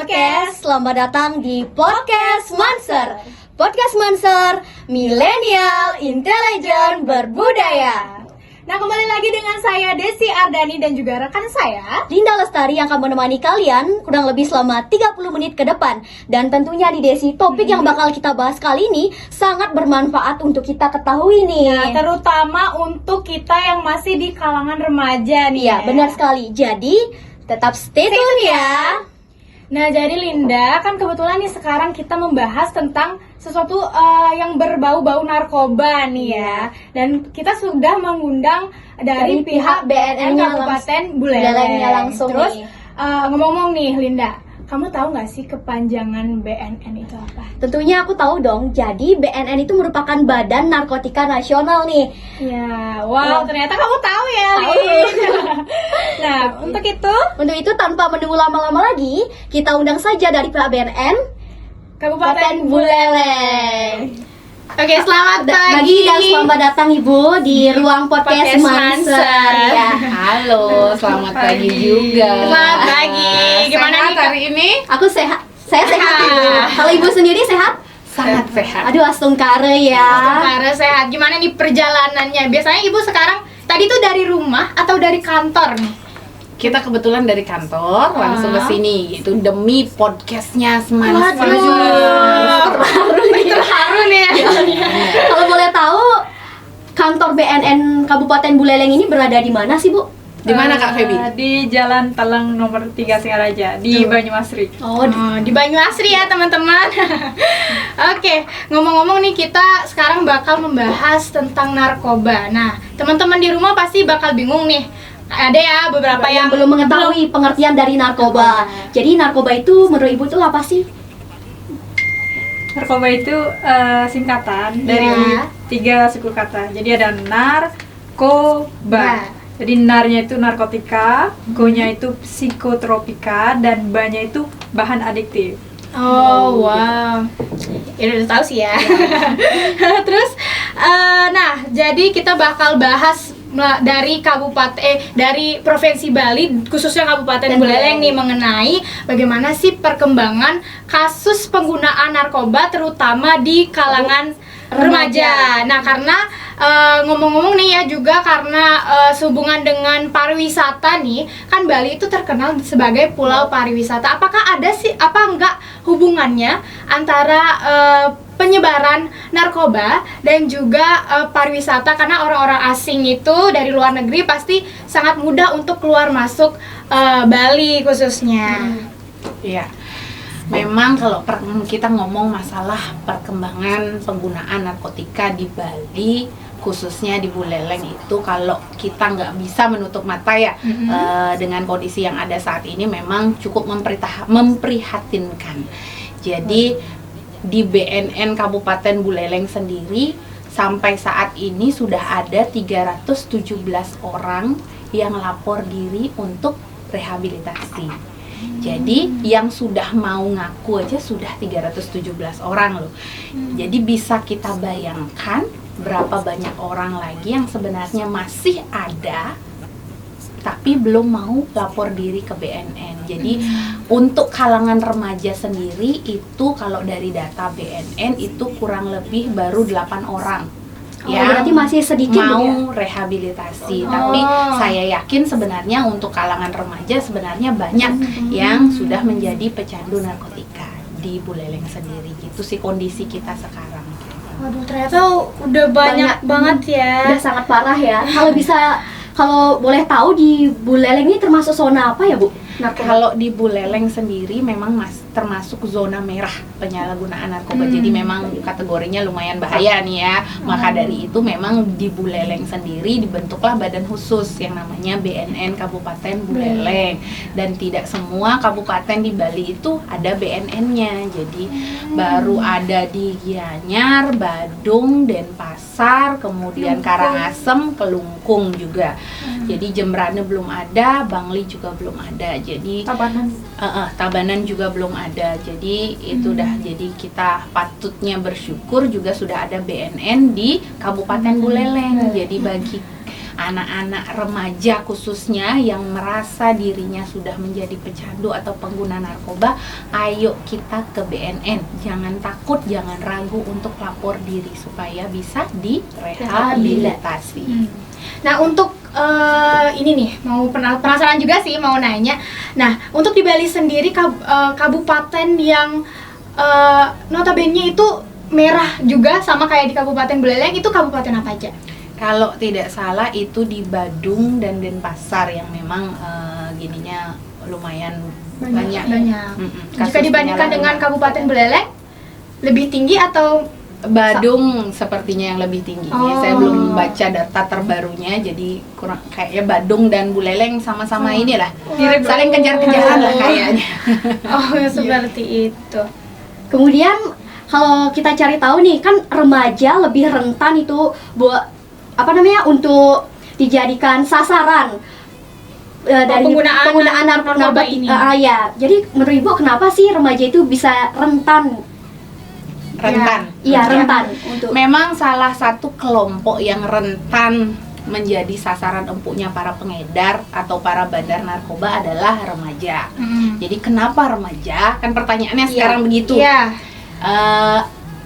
podcast. Selamat datang di Podcast Monster. Podcast Monster, milenial, intelijen, berbudaya. Nah, kembali lagi dengan saya Desi Ardani dan juga rekan saya Linda Lestari yang akan menemani kalian kurang lebih selama 30 menit ke depan. Dan tentunya di Desi, topik yang bakal kita bahas kali ini sangat bermanfaat untuk kita ketahui nih. Nah, terutama untuk kita yang masih di kalangan remaja nih. Iya, benar sekali. Jadi, tetap stay tune ya. Nah, jadi Linda, kan kebetulan nih sekarang kita membahas tentang sesuatu yang berbau-bau narkoba nih ya. Dan kita sudah mengundang dari pihak BNN Kabupaten Bulelengnya langsung. Terus nih. ngomong-ngomong nih Linda, kamu tahu nggak sih kepanjangan BNN itu apa? Tentunya aku tahu dong. Jadi BNN itu merupakan Badan Narkotika Nasional nih. Ya, wow, Wah. ternyata kamu tahu ya, Tahu. Lin. Nah, untuk itu Tanpa menunggu lama-lama lagi, kita undang saja dari pihak BNN Kabupaten Buleleng. Oke, selamat Pagi dan selamat datang Ibu di ruang podcast Monster. Ya. Halo, selamat pagi juga. Selamat pagi. Gimana Sehat nih, Kak? hari ini? Aku sehat. Saya sehat Ibu. Kalau Ibu sendiri sehat? Sangat sehat. Aduh, astungkare ya. Karena sehat. Gimana nih perjalanannya? Biasanya Ibu sekarang tadi tuh dari rumah atau dari kantor nih? Kita kebetulan dari kantor langsung ke sini gitu demi podcastnya Semangat. Terharu nih ya. Kalau boleh tahu, kantor BNN Kabupaten Buleleng ini berada di mana sih, Bu? Di mana Kak Febi? Di Jalan Talang nomor 3 Singaraja di Banyumasri. Oh, Di Banyuasri ya teman-teman. Oke, ngomong-ngomong nih kita sekarang bakal membahas tentang narkoba. Nah, teman-teman di rumah pasti bakal bingung nih. Ada ya beberapa yang yang belum mengetahui pengertian dari narkoba. Jadi narkoba itu menurut Ibu itu apa sih? Narkoba itu singkatan dari Ya. 3 suku kata. Jadi ada narkoba. Jadi narnya itu narkotika, go-nya itu psikotropika, dan ba-nya itu bahan adiktif. Oh, wow. Ya udah tahu sih ya. Terus nah, jadi kita bakal bahas dari dari Provinsi Bali, khususnya Kabupaten Buleleng nih, mengenai bagaimana sih perkembangan kasus penggunaan narkoba terutama di kalangan remaja. Nah, karena ngomong-ngomong nih ya juga karena sehubungan dengan pariwisata nih, kan Bali itu terkenal sebagai pulau pariwisata. Apakah ada sih enggak hubungannya antara penyebaran narkoba dan juga pariwisata, karena orang-orang asing itu dari luar negeri pasti sangat mudah untuk keluar masuk Bali khususnya. Iya. Memang kalau kita ngomong masalah perkembangan penggunaan narkotika di Bali, khususnya di Buleleng itu, kalau kita nggak bisa menutup mata ya dengan kondisi yang ada saat ini, memang cukup memprihatinkan. Jadi di BNN Kabupaten Buleleng sendiri sampai saat ini sudah ada 317 orang yang lapor diri untuk rehabilitasi. Jadi yang sudah mau ngaku aja sudah 317 orang loh. Jadi bisa kita bayangkan berapa banyak orang lagi yang sebenarnya masih ada tapi belum mau lapor diri ke BNN. Jadi untuk kalangan remaja sendiri itu kalau dari data BNN itu kurang lebih baru 8 orang. Berarti masih sedikit mau rehabilitasi. Tapi saya yakin sebenarnya untuk kalangan remaja sebenarnya banyak yang sudah menjadi pecandu narkotika di Buleleng sendiri. Gitu sih kondisi kita sekarang. Waduh, ternyata udah banyak banget ya. Udah sangat parah ya. Kalau boleh tahu di Buleleng ini termasuk zona apa ya, Bu? Kalau di Buleleng sendiri memang termasuk zona merah penyalahgunaan narkoba. Jadi memang kategorinya lumayan bahaya nih ya. Maka dari itu memang di Buleleng sendiri dibentuklah badan khusus yang namanya BNN Kabupaten Buleleng. Dan tidak semua kabupaten di Bali itu ada BNN-nya. Jadi baru ada di Gianyar, Badung, Denpasar, kemudian Karangasem, Kelungkung juga. Jadi Jembrane belum ada, Bangli juga belum ada. Jadi Tabanan juga belum ada. Jadi itu jadi kita patutnya bersyukur juga sudah ada BNN di Kabupaten Buleleng. Jadi bagi anak-anak remaja khususnya yang merasa dirinya sudah menjadi pecandu atau pengguna narkoba, ayo kita ke BNN. Jangan takut, jangan ragu untuk lapor diri supaya bisa direhabilitasi. Nah, untuk ini nih, mau penasaran juga sih, mau nanya. Nah, untuk di Bali sendiri kabupaten yang notabene itu merah juga sama kayak di Kabupaten Buleleng, itu kabupaten apa aja? Kalau tidak salah itu di Badung dan Denpasar yang memang gininya lumayan banyak. Jika Kasus dibandingkan dengan penyalahgunaan. Kabupaten Buleleng, lebih tinggi atau Badung sepertinya yang lebih tinggi. Oh. Saya belum baca data terbarunya, jadi kurang kayaknya Badung dan Buleleng sama-sama inilah saling kejar-kejaran lah kayaknya. oh seperti itu? Kemudian kalau kita cari tahu nih, kan remaja lebih rentan itu buat untuk dijadikan sasaran dari penggunaan narkoba ini. Ya. Jadi menurut Ibu kenapa sih remaja itu bisa rentan? Rentan. Iya, rentan untuk Memang salah satu kelompok yang rentan menjadi sasaran empuknya para pengedar atau para bandar narkoba adalah remaja. Jadi kenapa remaja? Kan pertanyaannya sekarang begitu. Iya.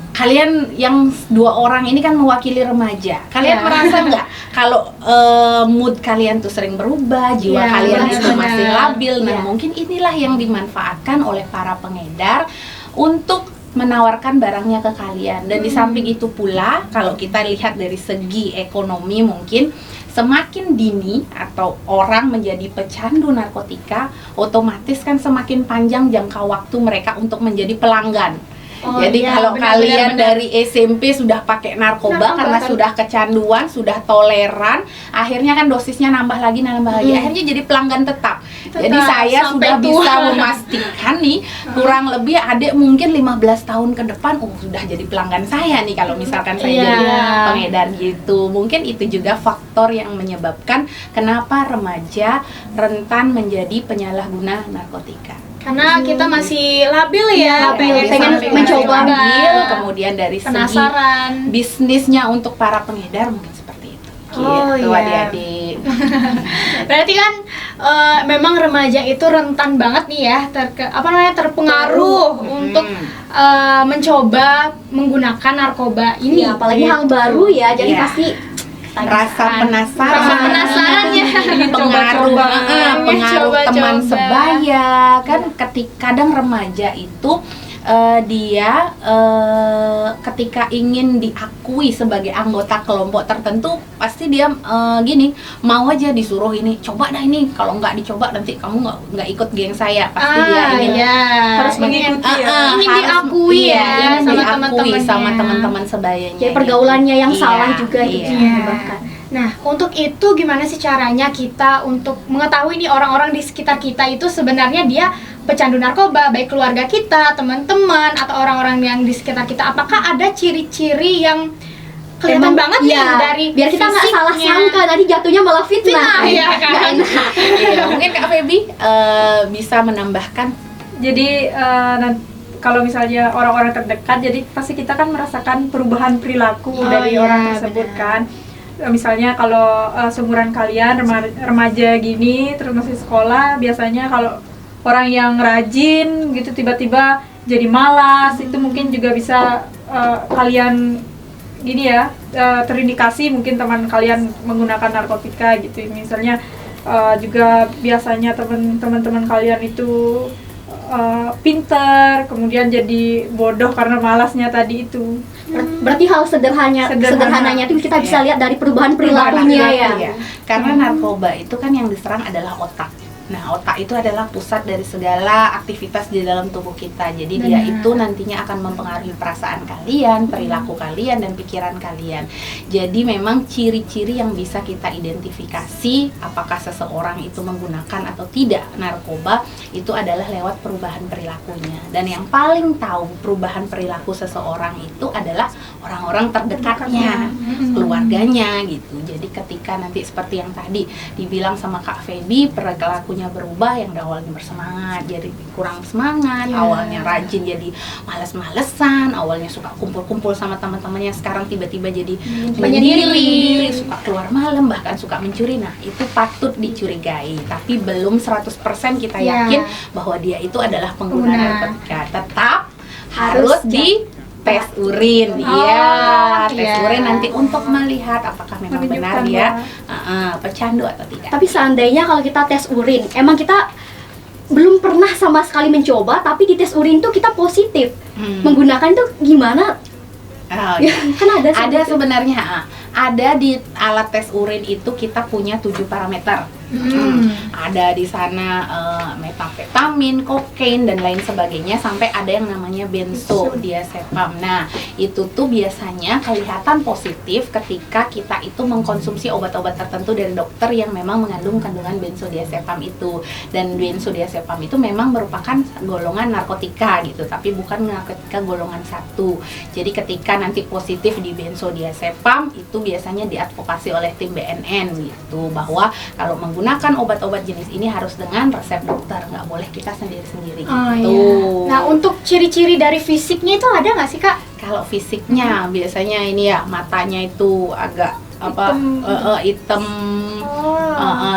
Kalian yang 2 orang ini kan mewakili remaja. Kalian Iya. merasa nggak kalau mood kalian tuh sering berubah, jiwa Iya, kalian itu benar-benar. masih labil. Nah, Iya. mungkin inilah yang dimanfaatkan oleh para pengedar untuk menawarkan barangnya ke kalian. Dan di samping itu pula, kalau kita lihat dari segi ekonomi, mungkin semakin dini atau orang menjadi pecandu narkotika, otomatis kan semakin panjang jangka waktu mereka untuk menjadi pelanggan. Oh, Jadi iya, kalau benar, kalian benar. dari SMP sudah pakai narkoba karena kan. sudah kecanduan, sudah toleran, akhirnya kan dosisnya nambah lagi, akhirnya jadi pelanggan tetap. Jadi saya sampai sudah tua. bisa memastikan nih, kurang lebih adik mungkin 15 tahun ke depan, sudah jadi pelanggan saya nih kalau misalkan saya Iya. jadi pengedar gitu. Mungkin itu juga faktor yang menyebabkan kenapa remaja rentan menjadi penyalahguna narkotika. Karena kita masih labil ya, Labil, pengen pengen mencoba. labil, kemudian dari segi penasaran. bisnisnya untuk para pengedar mungkin seperti itu. Oh, Gitu, iya. adik-adik. Berarti kan memang remaja itu rentan banget nih ya terpengaruh untuk mencoba menggunakan narkoba ini. Iya, apalagi hal baru ya, jadi Iya. pasti Rasa penasaran, Rasa penasaran ya. pengaruh, pengaruh Coba-coba. teman sebaya kan. Kadang remaja itu dia ketika ingin diakui sebagai anggota kelompok tertentu, pasti dia gini, mau aja disuruh ini, coba dah ini, kalau nggak dicoba nanti kamu nggak ikut geng saya, pasti dia ingin Harus mengikuti ya. Ingin harus- diakui iya, ya ingin sama diakui teman-temannya. sama teman-teman sebayanya. jadi pergaulannya yang Iya, salah juga itu iya. yang menyebabkan. Nah, untuk itu gimana sih caranya kita untuk mengetahui nih orang-orang di sekitar kita itu sebenarnya dia pecandu narkoba, baik keluarga kita, teman-teman, atau orang-orang yang di sekitar kita. Apakah ada ciri-ciri yang kelihatan banget nih iya, dari biar kita nggak salah fisiknya? sangka, tadi jatuhnya malah fitnah. Fitnah, iya kan? Iya, mungkin Kak Feby bisa menambahkan. Jadi kalau misalnya orang-orang terdekat, jadi pasti kita kan merasakan perubahan perilaku Oh, dari iya, orang tersebut benar. kan. Misalnya kalau seumuran kalian remaja gini, terus masih sekolah, biasanya kalau orang yang rajin gitu tiba-tiba jadi malas, itu mungkin juga bisa kalian gini ya, terindikasi mungkin teman kalian menggunakan narkotika gitu. Misalnya juga biasanya teman-teman kalian itu pinter, kemudian jadi bodoh karena malasnya tadi itu. Berarti hal sederhananya itu kita bisa lihat dari perubahan perilakunya ya. Iya. Karena narkoba itu kan yang diserang adalah otak. Nah, otak itu adalah pusat dari segala aktivitas di dalam tubuh kita. Jadi dia itu nantinya akan mempengaruhi perasaan kalian, perilaku kalian, dan pikiran kalian. Jadi memang ciri-ciri yang bisa kita identifikasi apakah seseorang itu menggunakan atau tidak narkoba itu adalah lewat perubahan perilakunya. Dan yang paling tahu perubahan perilaku seseorang itu adalah orang-orang terdekatnya, keluarganya gitu. Jadi ketika nanti seperti yang tadi dibilang sama Kak Feby, perilakunya perilakunya berubah, yang awalnya bersemangat jadi kurang semangat, Ya. awalnya rajin jadi males-malesan, awalnya suka kumpul-kumpul sama teman-temannya, sekarang tiba-tiba jadi menyendiri, suka keluar malam, bahkan suka mencuri. Nah, itu patut dicurigai, tapi belum 100% kita Ya. yakin bahwa dia itu adalah pengguna Pengguna. narkotika. Tetap harus di tes urin, Oh, iya, tes iya. urin nanti untuk melihat apakah memang benar Menunjukkan dia bahwa- pecandu atau tidak. Tapi seandainya kalau kita tes urin, emang kita belum pernah sama sekali mencoba, tapi di tes urin tuh kita positif. Menggunakan tuh gimana? Oh, Ya, kan ada sih ada gitu. sebenarnya ada di alat tes urin itu kita punya 7 parameter. Ada di sana metafetamin, kokain dan lain sebagainya, sampai ada yang namanya benzodiazepam. Nah, itu tuh biasanya kelihatan positif ketika kita itu mengkonsumsi obat-obat tertentu dari dokter yang memang mengandung kandungan benzodiazepam itu. Dan benzodiazepam itu memang merupakan golongan narkotika gitu, tapi bukan narkotika golongan 1. Jadi ketika nanti positif di benzodiazepam itu biasanya diadvokasi oleh tim BNN gitu, bahwa kalau menggunakan obat-obat jenis ini harus dengan resep dokter, nggak boleh kita sendiri-sendiri Oh, gitu. iya. Nah, untuk ciri-ciri dari fisiknya itu ada nggak sih, Kak? Kalau fisiknya biasanya ini ya, matanya itu agak hitam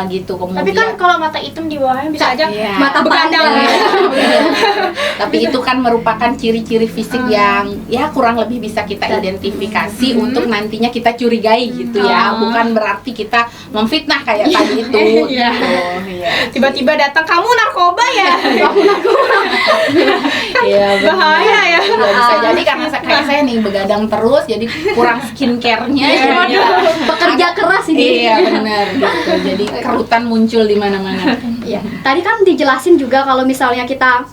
gitu, kemudian Tapi kan kalau mata hitam di bawahnya bisa aja Iya. mata begadang. tapi itu kan merupakan ciri-ciri fisik yang ya kurang lebih bisa kita identifikasi untuk nantinya kita curigai gitu ya, bukan berarti kita memfitnah kayak tadi itu Iya. gitu. Iya. Tiba-tiba datang, kamu narkoba ya? Iya, benar. Bahaya ya. Iya, bisa jadi karena kayak saya nih begadang terus, jadi kurang skincare-nya. jadinya Bekerja keras ini. Iya benar gitu. Jadi kerutan muncul di mana-mana. Iya. Tadi kan dijelasin juga kalau misalnya kita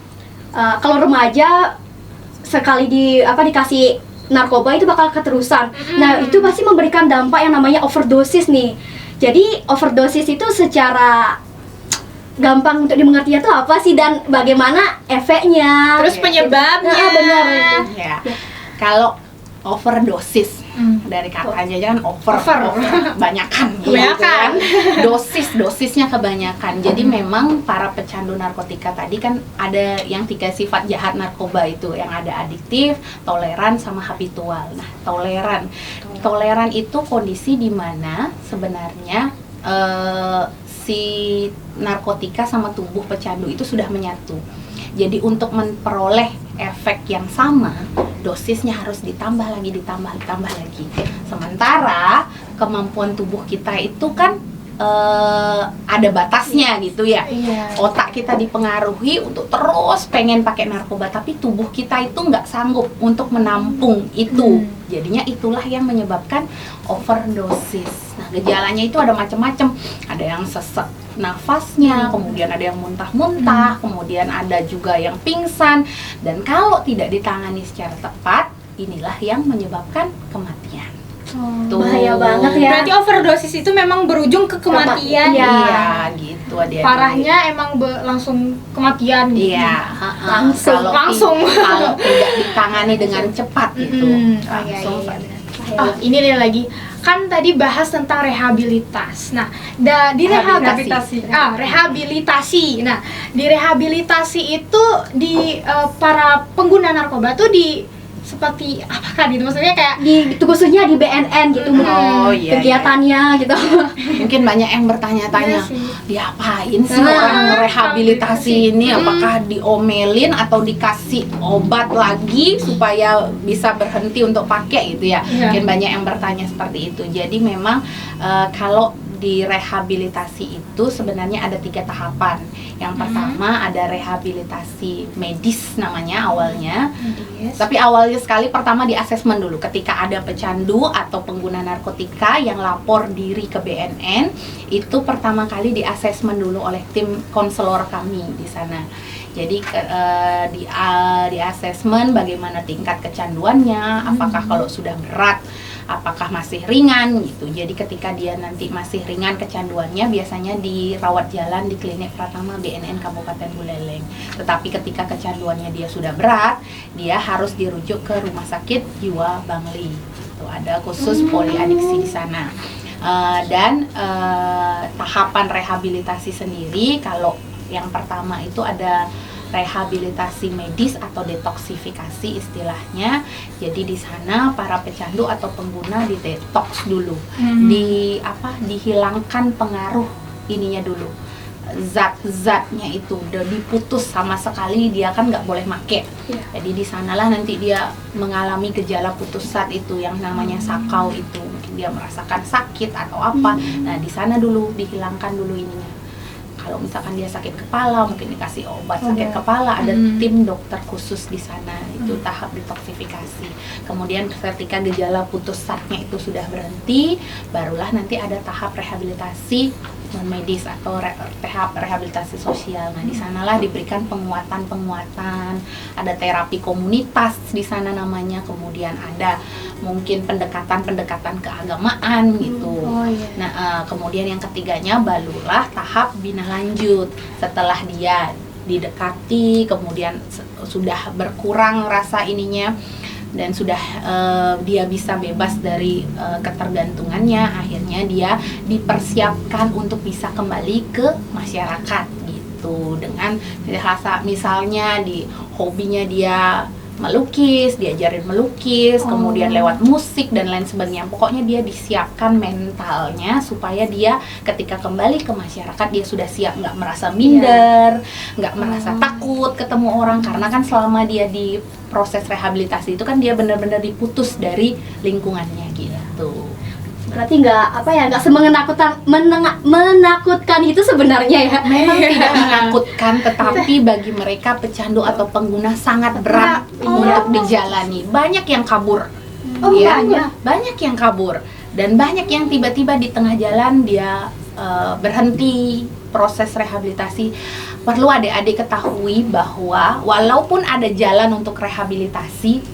kalau remaja sekali dikasih narkoba itu bakal keterusan. Nah, itu pasti memberikan dampak yang namanya overdosis nih. Jadi overdosis itu secara gampang untuk dimengertinya tuh apa sih dan bagaimana efeknya? Terus penyebabnya. Nah, benar. Ya. Kalau overdosis dari katanya aja kan over kebanyakan gitu Kebanyakan. kan. Dosisnya kebanyakan. Jadi memang para pecandu narkotika tadi kan ada yang 3 sifat jahat narkoba itu, yang ada adiktif, toleran, sama habitual. Nah, toleran itu kondisi di mana sebenarnya si narkotika sama tubuh pecandu itu sudah menyatu. Jadi untuk memperoleh efek yang sama, dosisnya harus ditambah lagi. Sementara kemampuan tubuh kita itu kan ada batasnya gitu ya. Iya. Otak kita dipengaruhi untuk terus pengen pakai narkoba, tapi tubuh kita itu nggak sanggup untuk menampung itu. Jadinya itulah yang menyebabkan overdosis. Nah, gejalanya itu ada macam-macam. Ada yang sesak nafasnya, kemudian ada yang muntah-muntah, kemudian ada juga yang pingsan. Dan kalau tidak ditangani secara tepat, inilah yang menyebabkan kematian. Tuh. Bahaya banget ya. Berarti overdosis itu memang berujung ke kematian. Iya. Iya, gitu adik-adik. Parahnya emang langsung kematian gitu. Iya, Langsung. Kalau tidak ditangani dengan cepat gitu, Oh, iya, langsung iya, pada- Oh, ini nih lagi. Kan tadi bahas tentang rehabilitas. Nah, di rehabilitasi. Nah, di rehabilitasi itu di para pengguna narkoba tuh seperti apa kan gitu, maksudnya kayak Itu khususnya di BNN gitu, Oh, iya, kegiatannya gitu. Mungkin banyak yang bertanya-tanya, Iya sih. diapain sih orang rehabilitasi ini? Apakah diomelin atau dikasih obat lagi supaya bisa berhenti untuk pakai gitu ya? Iya. Mungkin banyak yang bertanya seperti itu. Jadi memang kalau di rehabilitasi itu sebenarnya ada 3 tahapan. Yang pertama ada rehabilitasi medis namanya awalnya. Tapi awalnya sekali pertama di asesmen dulu ketika ada pecandu atau pengguna narkotika yang lapor diri ke BNN, itu pertama kali di asesmen dulu oleh tim konselor kami di sana. Jadi di asesmen bagaimana tingkat kecanduannya, apakah kalau sudah berat, apakah masih ringan gitu. Jadi ketika dia nanti masih ringan kecanduannya, biasanya dirawat jalan di klinik Pratama BNN Kabupaten Buleleng. Tetapi ketika kecanduannya dia sudah berat, dia harus dirujuk ke Rumah Sakit Jiwa Bangli. Itu ada khusus poliadiksi di sana. Dan tahapan rehabilitasi sendiri, kalau yang pertama itu ada rehabilitasi medis atau detoksifikasi istilahnya. Jadi di sana para pecandu atau pengguna didetoks dulu, dihilangkan pengaruh ininya dulu, zat-zatnya itu udah diputus sama sekali, dia kan nggak boleh make. Jadi di sanalah nanti dia mengalami gejala putus zat itu yang namanya sakau itu, mungkin dia merasakan sakit atau apa. Nah di sana dulu dihilangkan dulu ininya. Kalau misalkan dia sakit kepala, mungkin dikasih obat sakit kepala, ada tim dokter khusus di sana, itu tahap detoksifikasi. Kemudian ketika gejala putus zatnya itu sudah berhenti, barulah nanti ada tahap rehabilitasi non medis atau tahap rehabilitasi sosial. Nah, di sanalah diberikan penguatan-penguatan, ada terapi komunitas di sana namanya, kemudian ada mungkin pendekatan-pendekatan keagamaan gitu. Nah, kemudian yang ketiganya barulah tahap bina lanjut. Setelah dia didekati, kemudian sudah berkurang rasa ininya dan sudah dia bisa bebas dari ketergantungannya, akhirnya dia dipersiapkan untuk bisa kembali ke masyarakat gitu, dengan rasa misalnya di hobinya dia melukis, diajarin melukis, kemudian lewat musik dan lain sebagainya. Pokoknya dia disiapkan mentalnya supaya dia ketika kembali ke masyarakat dia sudah siap, nggak merasa minder, nggak merasa takut ketemu orang, karena kan selama dia di proses rehabilitasi itu kan dia benar-benar diputus dari lingkungannya gitu. Berarti nggak menakutkan itu sebenarnya ya. Memang tidak menakutkan, tetapi bagi mereka pecandu atau pengguna sangat berat untuk dijalani. Banyak yang kabur, banyak yang kabur, dan banyak yang tiba-tiba di tengah jalan dia berhenti proses rehabilitasi. Perlu adik-adik ketahui bahwa walaupun ada jalan untuk rehabilitasi,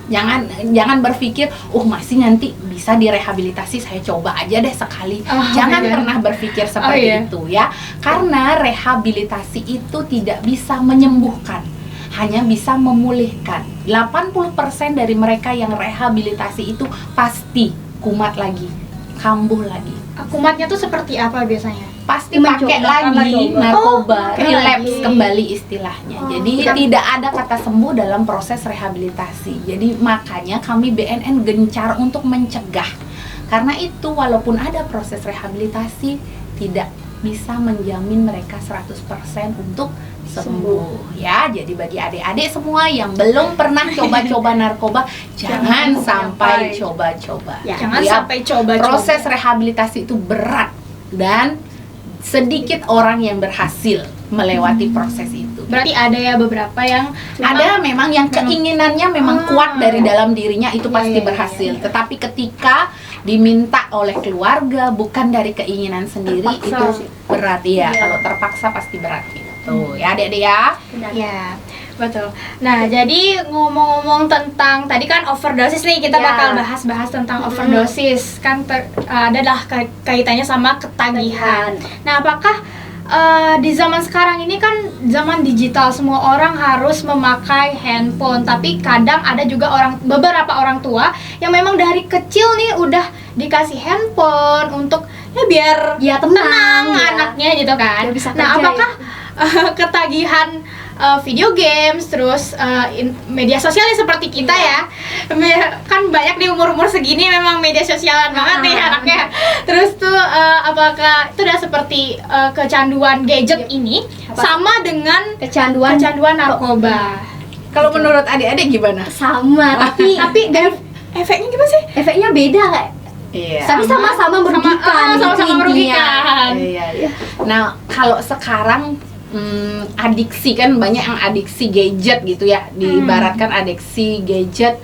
jangan berpikir, masih nanti bisa direhabilitasi, saya coba aja deh sekali. Jangan pernah berpikir seperti itu ya. Karena rehabilitasi itu tidak bisa menyembuhkan, hanya bisa memulihkan. 80% dari mereka yang rehabilitasi itu pasti kumat lagi, kambuh lagi. Kumatnya tuh seperti apa biasanya? Pasti pakai lagi narkoba, relapse kembali istilahnya. Jadi tidak ada kata sembuh dalam proses rehabilitasi. Jadi makanya kami BNN gencar untuk mencegah. Karena itu walaupun ada proses rehabilitasi, tidak bisa menjamin mereka 100% untuk sembuh ya. Jadi bagi adik-adik semua yang belum pernah coba-coba narkoba, jangan sampai coba-coba. Jangan sampai coba-coba. Proses rehabilitasi itu berat dan sedikit orang yang berhasil melewati proses itu. Berarti ada ya beberapa yang memang yang keinginannya memang kuat dari dalam dirinya, itu pasti berhasil. Tetapi ketika diminta oleh keluarga bukan dari keinginan sendiri, itu berat ya. Kalau terpaksa pasti berat gitu. Ya adik-adik ya. Ya, betul. Nah, jadi ngomong-ngomong tentang tadi kan overdosis nih, kita bakal bahas-bahas tentang overdosis. Kan adalah kaitannya sama ketagihan. Nah, apakah di zaman sekarang ini kan zaman digital, semua orang harus memakai handphone, tapi kadang ada juga beberapa orang tua yang memang dari kecil nih udah dikasih handphone untuk biar tenang anaknya gitu kan. Nah, apakah ketagihan video games, terus media sosialnya seperti kita ya, kan banyak di umur-umur segini memang media sosialan banget nih anaknya. Terus tuh apakah itu udah seperti kecanduan gadget ini sama dengan kecanduan narkoba? Kalau menurut adik-adik gimana? Sama, tapi dari efeknya gimana sih? Efeknya beda kayak. Iya. Tapi sama-sama merugikan. Sama-sama merugikan. Iya. Nah, kalau sekarang adiksi kan banyak yang adiksi gadget gitu ya, diibaratkan adiksi gadget.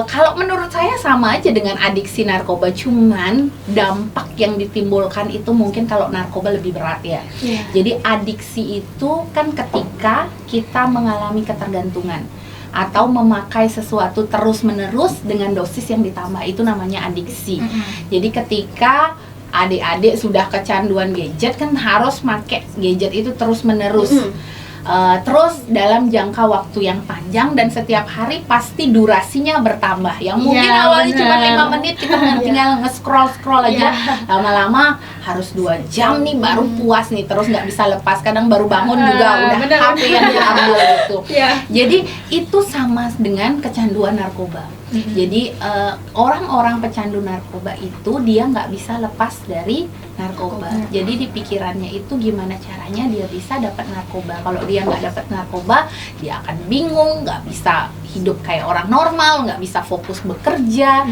Kalau menurut saya sama aja dengan adiksi narkoba, cuman dampak yang ditimbulkan itu mungkin kalau narkoba lebih berat ya. Jadi adiksi itu kan ketika kita mengalami ketergantungan atau memakai sesuatu terus-menerus dengan dosis yang ditambah, itu namanya adiksi. Jadi ketika adik-adik sudah kecanduan gadget kan harus pakai gadget itu terus-menerus. Terus dalam jangka waktu yang panjang dan setiap hari pasti durasinya bertambah. Yang mungkin Iya, awalnya cuma benar. 5 menit kita tinggal nge-scroll aja, lama-lama harus 2 jam nih baru puas nih, terus nggak bisa lepas. Kadang baru bangun juga udah benar. HP yang diambil gitu. Iya. Jadi itu sama dengan kecanduan narkoba. Jadi orang-orang pecandu narkoba itu dia nggak bisa lepas dari narkoba. Jadi di pikirannya itu gimana caranya dia bisa dapat narkoba. Kalau dia nggak dapat narkoba, dia akan bingung, nggak bisa hidup kayak orang normal, nggak bisa fokus bekerja,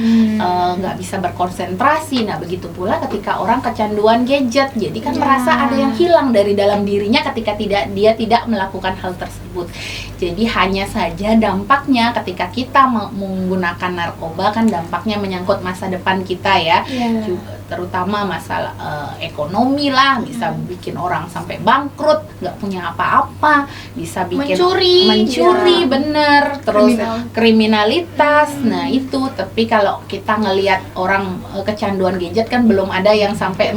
nggak bisa berkonsentrasi. Nah begitu pula ketika orang kecanduan gadget, jadi kan merasa ada yang hilang dari dalam dirinya ketika dia tidak melakukan hal tersebut. Jadi hanya saja dampaknya ketika kita menggunakan narkoba kan dampaknya menyangkut masa depan kita ya, juga terutama masalah ekonomi lah, bisa bikin orang sampai bangkrut, nggak punya apa-apa, bisa bikin mencuri bener, terus kriminalitas. Nah itu, tapi kalau kita ngelihat orang kecanduan gadget kan belum ada yang sampai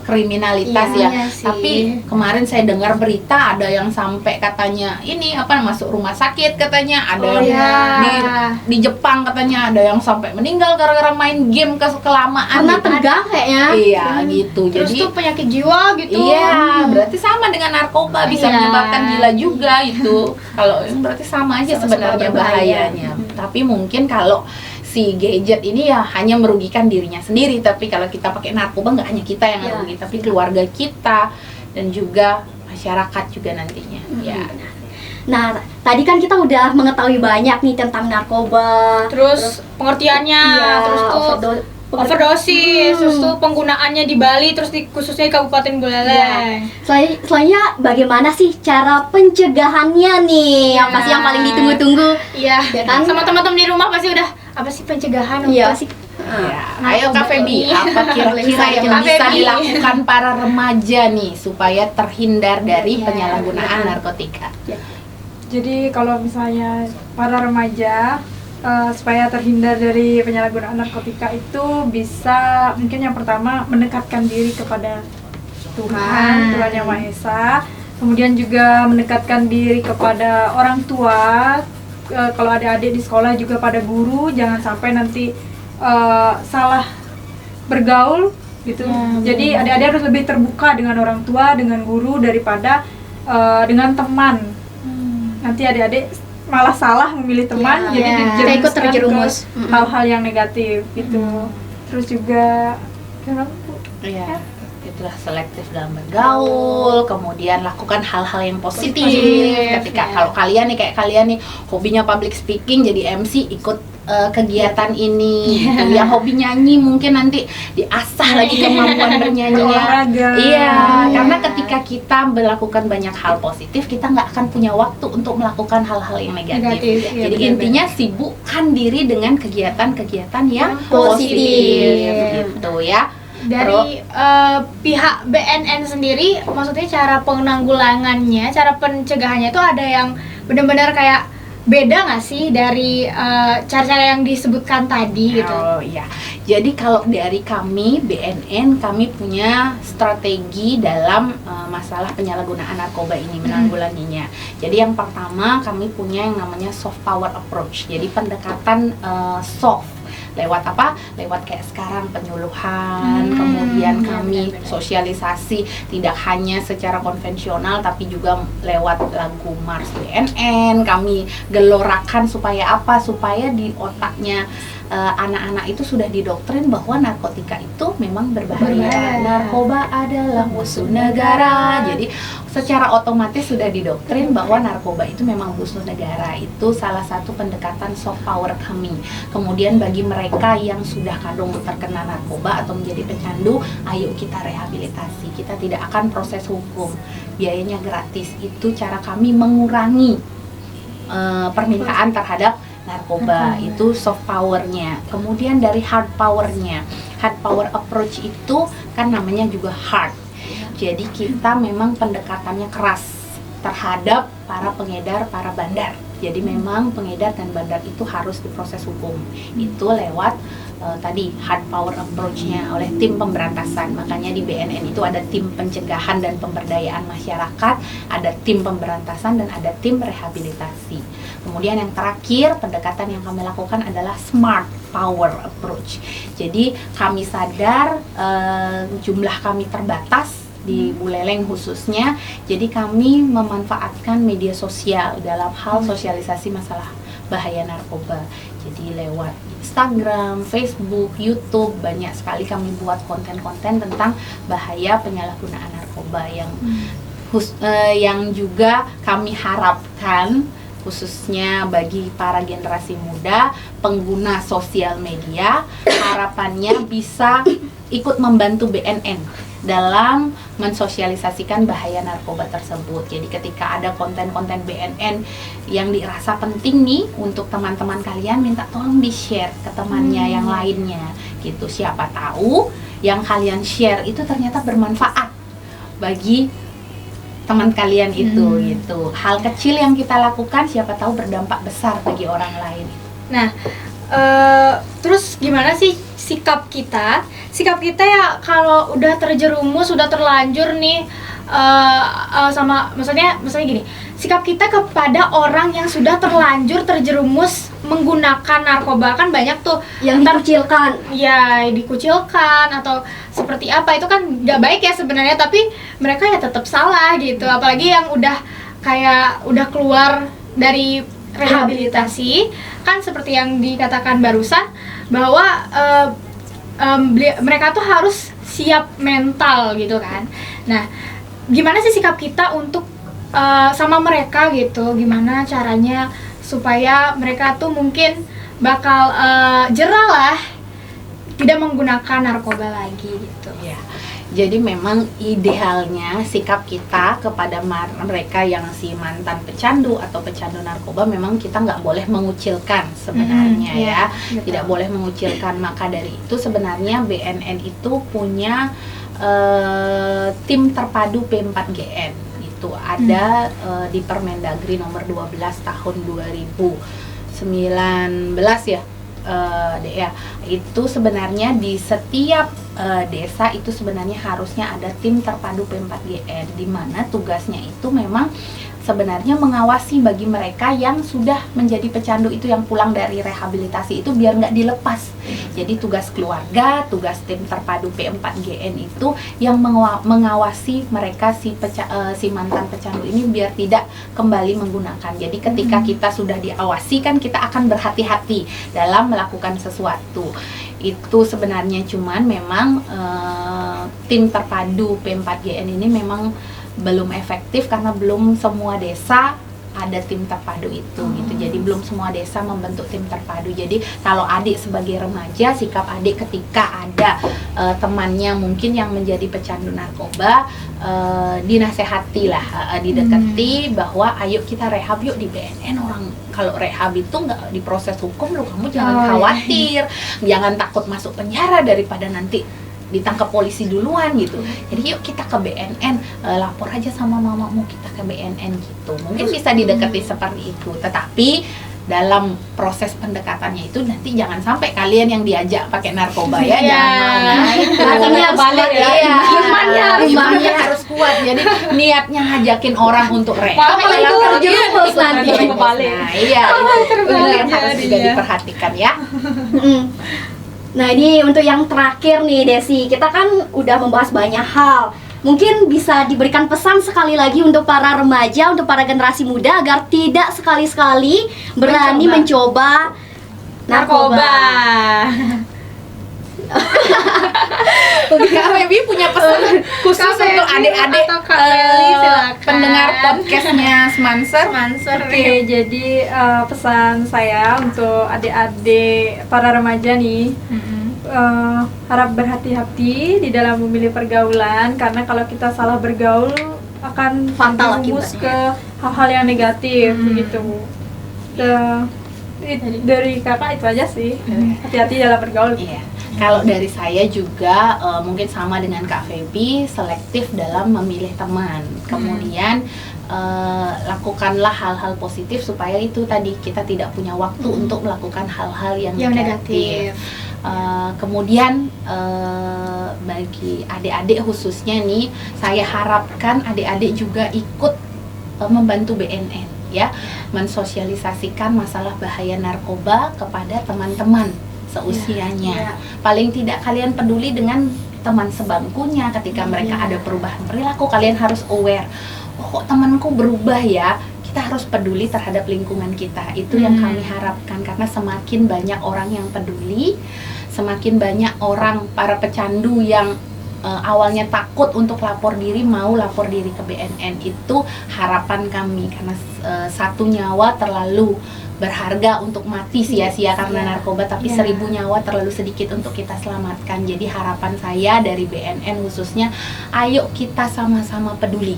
kriminalitas ya. Tapi kemarin saya dengar berita ada yang sampai katanya ini masuk rumah sakit katanya, ada yang di Jepang katanya ada yang sampai meninggal gara-gara main game kelamaan. Karena tegang kayaknya. Iya gitu. Terus Jadi tuh penyakit jiwa gitu. iya, berarti sama dengan narkoba, bisa menyebabkan gila juga itu. Kalau berarti sama aja sebenarnya bahayanya. Tapi mungkin kalau si gadget ini ya hanya merugikan dirinya sendiri, tapi kalau kita pakai narkoba nggak hanya kita yang merugi, tapi keluarga kita dan juga masyarakat juga nantinya. Ya. Nah, tadi kan kita udah mengetahui banyak nih tentang narkoba. Terus pengertiannya, terus tuh overdosis, terus tuh penggunaannya di Bali, terus khususnya di Kabupaten Buleleng. Selanjutnya bagaimana sih cara pencegahannya nih? Yang pasti yang paling ditunggu-tunggu. Iya. Ya kan? Sama teman-teman di rumah pasti udah apa sih pencegahan? Iya. Apa sih? Ya, ayo Kak Feby, apa kira-kira yang Kak bisa Feby. dilakukan para remaja nih supaya terhindar dari penyalahgunaan narkotika? Jadi kalau misalnya para remaja supaya terhindar dari penyalahgunaan narkotika itu bisa mungkin yang pertama mendekatkan diri kepada Tuhan Yang Maha Esa, kemudian juga mendekatkan diri kepada orang tua. Kalau ada adik di sekolah juga pada guru, jangan sampai nanti salah bergaul gitu. Jadi adik-adik harus lebih terbuka dengan orang tua, dengan guru daripada dengan teman. Nanti adik-adik malah salah memilih teman, jadi ikut terjerumus ke hal-hal yang negatif gitu. Terus juga Iya, itulah selektif dalam bergaul, kemudian lakukan hal-hal yang positif. Ketika kalau kalian nih kayak kalian nih hobinya public speaking, jadi MC, ikut kegiatan ini gitu. Yang hobi nyanyi mungkin nanti diasah lagi kemampuan bernyanyinya. Olahraga. Iya, karena ketika kita melakukan banyak hal positif, kita nggak akan punya waktu untuk melakukan hal-hal yang negatif. Iya, Jadi benar-benar. intinya sibukkan diri dengan kegiatan-kegiatan yang positif. gitu ya. Dari pihak BNN sendiri, maksudnya cara penanggulangannya, cara pencegahannya itu ada yang benar-benar kayak beda nggak sih dari cara-cara yang disebutkan tadi gitu? Oh iya, jadi kalau dari kami BNN, kami punya strategi dalam masalah penyalahgunaan narkoba ini, menanggulanginya. Jadi yang pertama kami punya yang namanya soft power approach. Jadi pendekatan soft. Lewat apa? Lewat kayak sekarang penyuluhan, kemudian kami sosialisasi tidak hanya secara konvensional tapi juga lewat lagu Mars BNN. Kami gelorakan supaya apa? Supaya di otaknya anak-anak itu sudah didoktrin bahwa narkotika itu memang berbahaya. Narkoba adalah musuh negara. Jadi secara otomatis sudah didoktrin bahwa narkoba itu memang musuh negara. Itu salah satu pendekatan soft power kami. Kemudian bagi mereka yang sudah kadung terkena narkoba atau menjadi pecandu, ayo kita rehabilitasi. Kita tidak akan proses hukum, biayanya gratis. Itu cara kami mengurangi permintaan terhadap narkoba. Itu soft powernya. Kemudian dari hard powernya, hard power approach itu kan namanya juga hard. Jadi kita memang pendekatannya keras terhadap para pengedar, para bandar. Jadi memang pengedar dan bandar itu harus diproses hukum. Itu lewat tadi hard power approach-nya oleh tim pemberantasan. Makanya di BNN itu ada tim pencegahan dan pemberdayaan masyarakat, ada tim pemberantasan dan ada tim rehabilitasi. Kemudian yang terakhir, pendekatan yang kami lakukan adalah smart power approach. Jadi kami sadar jumlah kami terbatas di Buleleng khususnya, jadi kami memanfaatkan media sosial dalam hal sosialisasi masalah bahaya narkoba. Jadi lewat Instagram, Facebook, YouTube, banyak sekali kami buat konten-konten tentang bahaya penyalahgunaan narkoba yang juga kami harapkan khususnya bagi para generasi muda pengguna sosial media, harapannya bisa ikut membantu BNN dalam mensosialisasikan bahaya narkoba tersebut. Jadi ketika ada konten-konten BNN yang dirasa penting nih untuk teman-teman kalian, minta tolong di-share ke temannya yang lainnya gitu. Siapa tahu yang kalian share itu ternyata bermanfaat bagi teman kalian itu gitu. Hal kecil yang kita lakukan siapa tahu berdampak besar bagi orang lain. Nah, terus gimana sih sikap kita? Sikap kita ya kalau udah terjerumus, udah terlanjur nih sama maksudnya gini. Sikap kita kepada orang yang sudah terlanjur terjerumus menggunakan narkoba, kan banyak tuh yang dikucilkan. Ya, dikucilkan atau seperti apa, itu kan gak baik ya sebenarnya, tapi mereka ya tetap salah gitu. Apalagi yang udah keluar dari rehabilitasi, kan seperti yang dikatakan barusan bahwa mereka tuh harus siap mental gitu kan. Nah, gimana sih sikap kita untuk sama mereka gitu? Gimana caranya supaya mereka tuh mungkin bakal jerah lah, tidak menggunakan narkoba lagi gitu. Ya. Jadi memang idealnya sikap kita kepada mereka yang si mantan pecandu atau pecandu narkoba memang kita nggak boleh mengucilkan sebenarnya ya, tidak boleh mengucilkan. Maka dari itu sebenarnya BNN itu punya tim terpadu P4GN itu ada di Permendagri nomor 12 tahun 2019 ya. Itu sebenarnya di setiap desa itu sebenarnya harusnya ada tim terpadu P4GN, di mana tugasnya itu memang sebenarnya mengawasi bagi mereka yang sudah menjadi pecandu itu, yang pulang dari rehabilitasi itu, biar nggak dilepas. Jadi tugas keluarga, tugas tim terpadu P4GN itu yang mengawasi mereka si mantan pecandu ini biar tidak kembali menggunakan. Jadi ketika kita sudah diawasi kan kita akan berhati-hati dalam melakukan sesuatu. Itu sebenarnya cuman memang tim terpadu P4GN ini memang belum efektif karena belum semua desa ada tim terpadu itu gitu. Jadi belum semua desa membentuk tim terpadu. Jadi kalau adik sebagai remaja, sikap adik ketika ada temannya mungkin yang menjadi pecandu narkoba, dinasehati lah, didekati bahwa ayo kita rehab yuk di BNN. Orang kalau rehab itu nggak diproses hukum loh, kamu jangan khawatir, jangan takut masuk penjara daripada nanti ditangkap polisi duluan gitu. Jadi yuk kita ke BNN, lapor aja sama mamamu, kita ke BNN gitu. Mungkin bisa didekati seperti itu. Tetapi dalam proses pendekatannya itu nanti jangan sampai kalian yang diajak pakai narkoba ya, jangan. Artinya harus kuat ya. Imannya harus kuat. Jadi niatnya ngajakin orang untuk rehab, itu terjerumus nanti. Nah, iya, itu yang harus juga diperhatikan ya. Nah, ini untuk yang terakhir nih Desi, kita kan udah membahas banyak hal. Mungkin bisa diberikan pesan sekali lagi untuk para remaja, untuk para generasi muda agar tidak sekali-sekali berani mencoba narkoba. Kak Feby punya pesan khusus untuk adik-adik pendengar podcastnya Smanser. Oke, jadi pesan saya untuk adik-adik para remaja nih, harap berhati-hati di dalam memilih pergaulan, karena kalau kita salah bergaul akan fatal terjerumus akibatnya ke hal-hal yang negatif begitu. Dari kakak itu aja sih, hati-hati dalam bergaul. Iya. Kalau dari saya juga mungkin sama dengan Kak Feby, selektif dalam memilih teman. Kemudian lakukanlah hal-hal positif supaya itu tadi kita tidak punya waktu untuk melakukan hal-hal yang negatif. Kemudian bagi adik-adik khususnya nih, saya harapkan adik-adik juga ikut membantu BNN ya, mensosialisasikan masalah bahaya narkoba kepada teman-teman seusianya. Paling tidak kalian peduli dengan teman sebangkunya ketika mereka ada perubahan perilaku, kalian harus aware. Oh, kok temanku berubah ya? Kita harus peduli terhadap lingkungan kita. Itu yang kami harapkan, karena semakin banyak orang yang peduli, semakin banyak orang para pecandu yang awalnya takut untuk lapor diri, mau lapor diri ke BNN. Itu harapan kami, karena satu nyawa terlalu berharga untuk mati sia-sia karena narkoba, tapi 1000 nyawa terlalu sedikit untuk kita selamatkan. Jadi harapan saya dari BNN khususnya, ayo kita sama-sama peduli.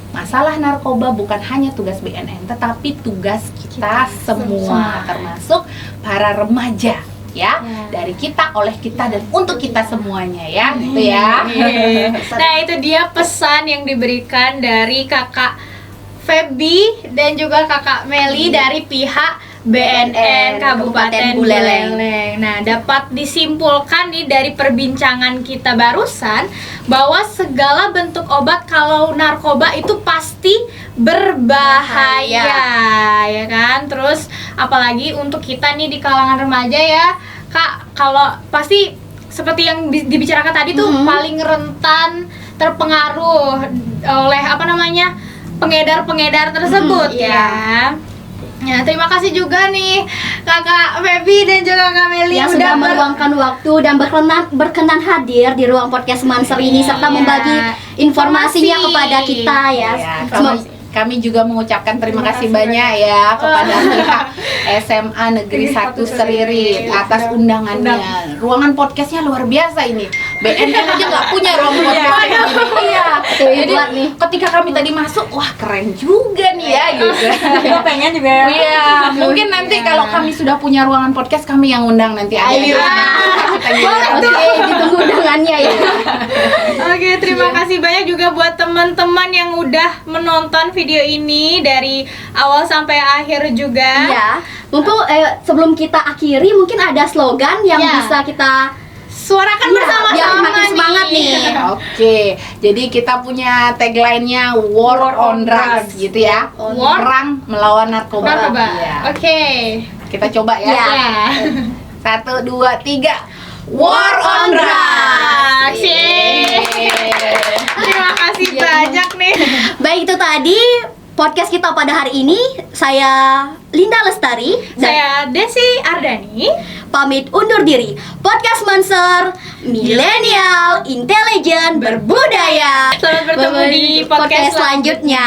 Masalah narkoba bukan hanya tugas BNN, tetapi tugas kita semua, termasuk para remaja ya, dari kita, oleh kita, dan untuk kita semuanya ya, gitu ya. Nah, itu dia pesan yang diberikan dari Kakak Feby dan juga Kakak Meli dari pihak BNN Kabupaten Buleleng. Nah, dapat disimpulkan nih dari perbincangan kita barusan bahwa segala bentuk obat kalau narkoba itu pasti berbahaya, ya kan? Terus apalagi untuk kita nih di kalangan remaja ya, Kak, kalau pasti seperti yang dibicarakan tadi tuh paling rentan terpengaruh oleh pengedar-pengedar tersebut ya. Ya, terima kasih juga nih Kakak Feby dan juga Kak Meli yang sudah meluangkan waktu dan berkenan hadir di ruang podcast Manser ini serta membagi informasinya kepada kita ya. Kami juga mengucapkan terima kasih banyak ya kepada pihak SMA Negeri 1 Seririt atas undangannya. Ruangan podcastnya luar biasa ini. BNN aja nggak punya ruang podcast kayak gini. Iya. Jadi ketika kami tadi masuk, wah keren juga nih ya gitu. Kita pengen juga. Iya. Mungkin nanti kalau kami sudah punya ruangan podcast, kami yang undang nanti aja. Oke, ditunggu undangannya ya. Oke, terima kasih banyak juga buat teman-teman yang udah menonton video ini dari awal sampai akhir juga. Iya. Mumpung sebelum kita akhiri, mungkin ada slogan yang bisa kita suarakan bersama-sama biar makin semangat nih. Oke, jadi kita punya tagline-nya War on Drugs gitu ya. Perang melawan narkoba. Ya. Oke. Kita coba ya. Ya. 1, 2, 3. War on Drugs. Terima kasih banyak nih. Baik, itu tadi podcast kita pada hari ini. Saya Linda Lestari dan Saya Desi Ardani pamit undur diri. Podcast Manser, milenial, intelijen, berbudaya. Selamat bertemu di podcast selanjutnya.